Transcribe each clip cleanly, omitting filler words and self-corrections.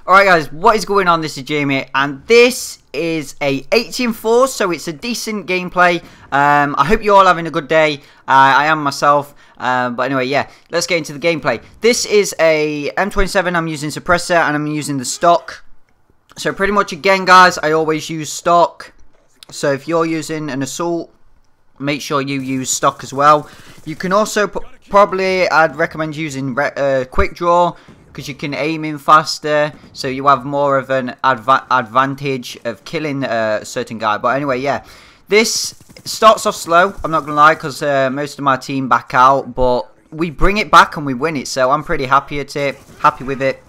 Alright guys, what is going on? This is Jamie, and this is a 18-4, so it's a decent gameplay. I hope you're all having a good day. I am myself, but anyway, yeah, let's get into the gameplay. This is a M27, I'm using suppressor, and I'm using the stock. So pretty much again guys, I always use stock. So if you're using an assault, make sure you use stock as well. You can also probably, I'd recommend using quick draw, because you can aim in faster, so you have more of an advantage of killing a certain guy. But anyway, yeah, this starts off slow, I'm not gonna lie, because most of my team back out, but we bring it back and we win it, so I'm pretty happy with it.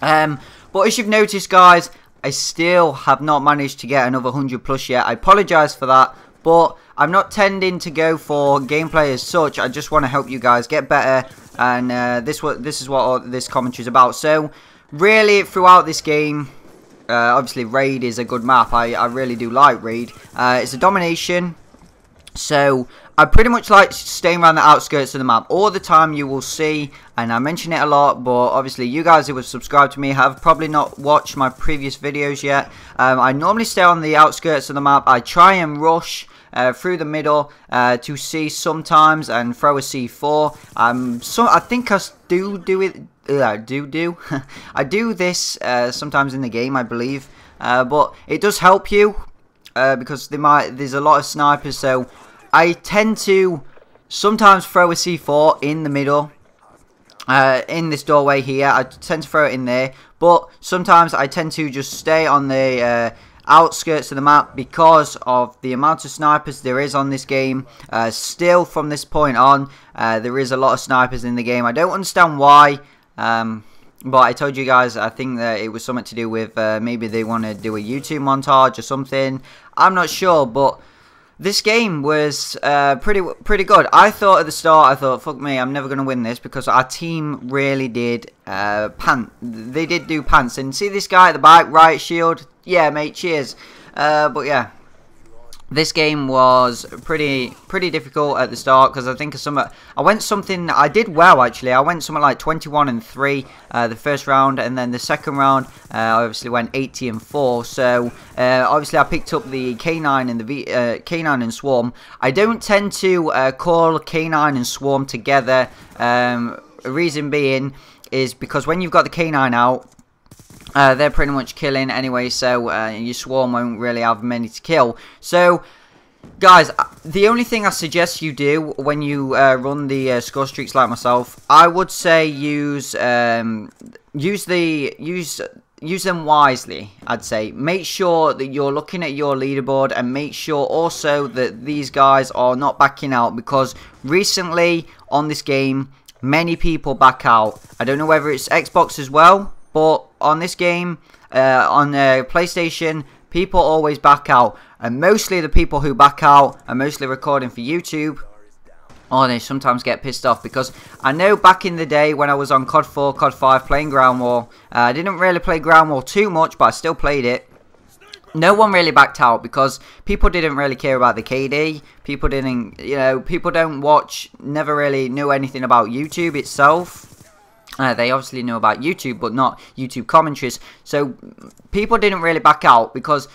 But as you've noticed guys, I still have not managed to get another 100 plus yet. I apologise for that, but I'm not tending to go for gameplay as such. I just want to help you guys get better, and this is what this commentary is about. So really throughout this game, obviously Raid is a good map. I really do like Raid. It's a domination, so I pretty much like staying around the outskirts of the map. All the time you will see, and I mention it a lot, but obviously you guys who have subscribed to me have probably not watched my previous videos yet. I normally stay on the outskirts of the map. I try and rush through the middle to C sometimes and throw a C4. So I think I do it. I do this sometimes in the game, I believe, but it does help you because there's a lot of snipers, so I tend to sometimes throw a C4 in the middle, in this doorway here. I tend to throw it in there, but sometimes I tend to just stay on the outskirts of the map because of the amount of snipers there is on this game. Still from this point on, there is a lot of snipers in the game. I don't understand why, but I told you guys, I think that it was something to do with maybe they want to do a YouTube montage or something. I'm not sure, but this game was pretty good. I thought at the start, fuck me, I'm never going to win this, because our team really did they did do pants. And see this guy at the back, right shield? Yeah, mate, cheers. But yeah, this game was pretty difficult at the start, because I think I did well actually. I went something like 21-3 the first round, and then the second round I obviously went 80-4. So obviously I picked up the K9 and the K9 and Swarm. I don't tend to call K9 and Swarm together. Reason being is because when you've got the K9 out, they're pretty much killing anyway, so your Swarm won't really have many to kill. So guys, the only thing I suggest you do when you run the score streaks like myself, I would say use them wisely. I'd say make sure that you're looking at your leaderboard, and make sure also that these guys are not backing out, because recently on this game many people back out. I don't know whether it's Xbox as well, but on this game, on PlayStation, people always back out. And mostly the people who back out are mostly recording for YouTube, or they sometimes get pissed off. Because I know back in the day when I was on COD 4, COD 5 playing Ground War, I didn't really play Ground War too much, but I still played it. No one really backed out because people didn't really care about the KD. People didn't, people don't watch, never really knew anything about YouTube itself. They obviously know about YouTube, but not YouTube commentaries. So people didn't really back out, because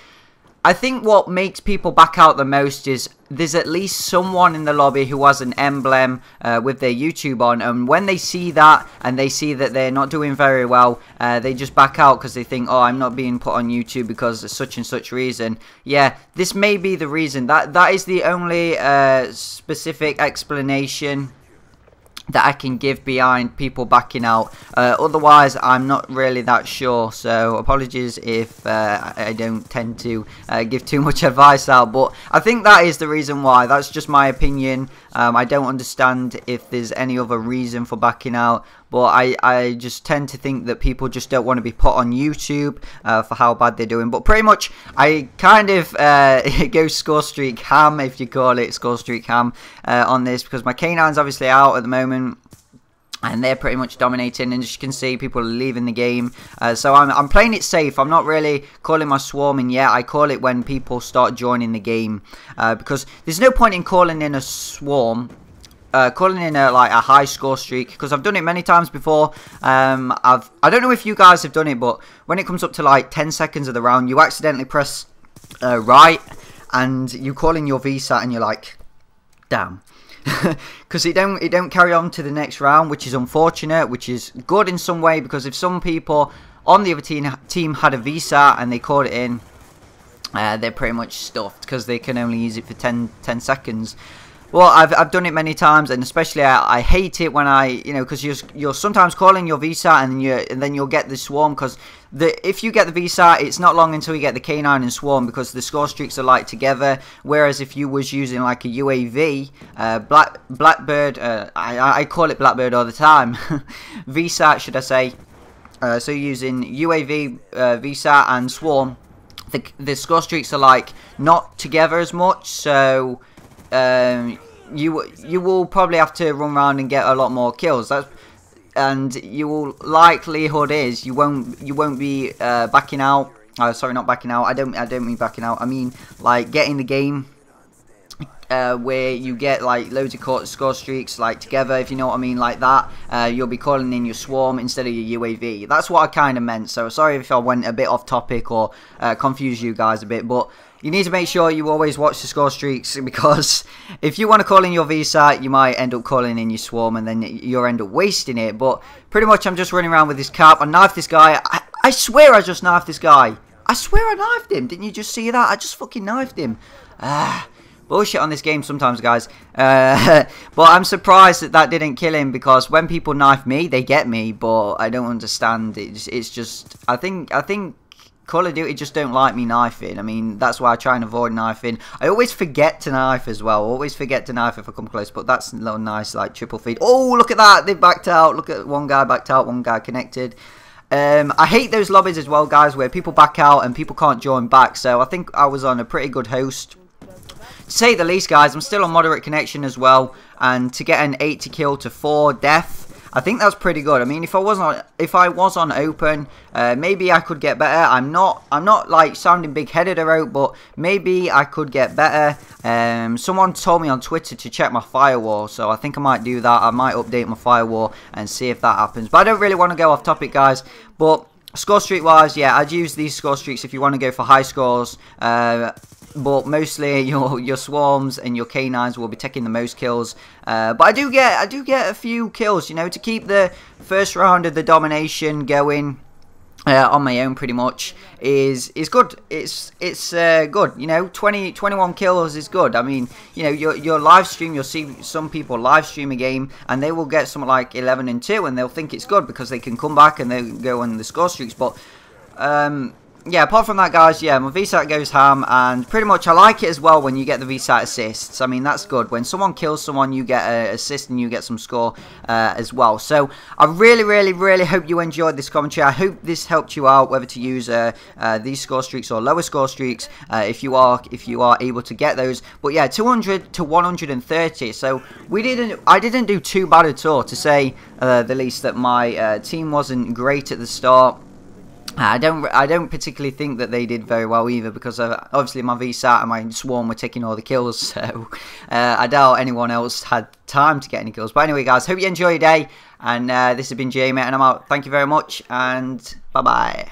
I think what makes people back out the most is there's at least someone in the lobby who has an emblem with their YouTube on, and when they see that and they see that they're not doing very well, they just back out because they think, oh, I'm not being put on YouTube because of such and such reason. Yeah, this may be the reason. That is the only specific explanation that I can give behind people backing out. Otherwise, I'm not really that sure, so apologies if I don't tend to give too much advice out, but I think that is the reason why. That's just my opinion. I don't understand if there's any other reason for backing out, but I just tend to think that people just don't want to be put on YouTube for how bad they're doing. But pretty much, I kind of go score streak ham, if you call it score streak ham, on this, because my K9's obviously out at the moment, and they're pretty much dominating, and as you can see, people are leaving the game. So I'm playing it safe. I'm not really calling my swarming yet. I call it when people start joining the game, because there's no point in calling in a swarm calling in like a high score streak, because I've done it many times before. I don't know if you guys have done it, but when it comes up to like 10 seconds of the round, you accidentally press right, and you call in your VSAT, and you're like, damn. Because it don't carry on to the next round, which is unfortunate, which is good in some way, because if some people on the other team had a VSAT and they called it in, they're pretty much stuffed, because they can only use it for 10 seconds. Well, I've done it many times, and especially I hate it when because you're sometimes calling your VSAT and then you'll get the swarm, because if you get the VSAT, it's not long until you get the K9 and swarm, because the score streaks are like together. Whereas if you was using like a UAV, Blackbird, I call it Blackbird all the time, VSAT should I say? So using UAV, VSAT and swarm, the score streaks are like not together as much, so you will probably have to run around and get a lot more kills. And your likelihood is you won't be backing out. Sorry, not backing out. I don't mean backing out. I mean like getting the game where you get like loads of score streaks like together, if you know what I mean, like that. You'll be calling in your swarm instead of your UAV. That's what I kind of meant. So sorry if I went a bit off topic or confused you guys a bit, but you need to make sure you always watch the score streaks, because if you want to call in your VSAT, you might end up calling in your swarm, and then you'll end up wasting it. But pretty much I'm just running around with this cap. I knifed this guy. I swear I just knifed this guy. I swear I knifed him. Didn't you just see that? I just fucking knifed him. Bullshit on this game sometimes, guys. But I'm surprised that didn't kill him, because when people knife me, they get me. But I don't understand. It's just I think Call of Duty just don't like me knifing. I mean, that's why I try and avoid knifing. I always forget to knife as well. I always forget to knife if I come close. But that's a little nice, like, triple feed. Oh, look at that. They backed out. Look at one guy backed out, one guy connected. I hate those lobbies as well, guys, where people back out and people can't join back. So I think I was on a pretty good host, to say the least, guys. I'm still on moderate connection as well. And to get an 80 kill to 4 death, I think that's pretty good. I mean, if I was on open, maybe I could get better. I'm not like sounding big-headed or out, but maybe I could get better. Someone told me on Twitter to check my firewall, so I think I might do that. I might update my firewall and see if that happens. But I don't really want to go off topic, guys. But score streak wise, yeah, I'd use these score streaks if you want to go for high scores. But mostly your swarms and your K9s will be taking the most kills. But I do get a few kills, you know, to keep the first round of the domination going on my own, pretty much is good. It's good, you know. 21 kills is good. I mean, you know, your live stream, you'll see some people live stream a game and they will get something like 11 and 2 and they'll think it's good because they can come back and they go on the score streaks. But yeah, apart from that, guys, yeah, my VSAT goes ham, and pretty much I like it as well when you get the VSAT assists. I mean, that's good. When someone kills someone, you get an assist and you get some score as well. So I really hope you enjoyed this commentary. I hope this helped you out, whether to use these score streaks or lower score streaks, if you are able to get those. But yeah, 200 to 130. So I didn't do too bad at all, to say the least. That my team wasn't great at the start. I don't particularly think that they did very well either, because obviously my VSAT and my swarm were taking all the kills, so I doubt anyone else had time to get any kills. But anyway, guys, hope you enjoy your day, and this has been Jamie, and I'm out. Thank you very much, and bye bye.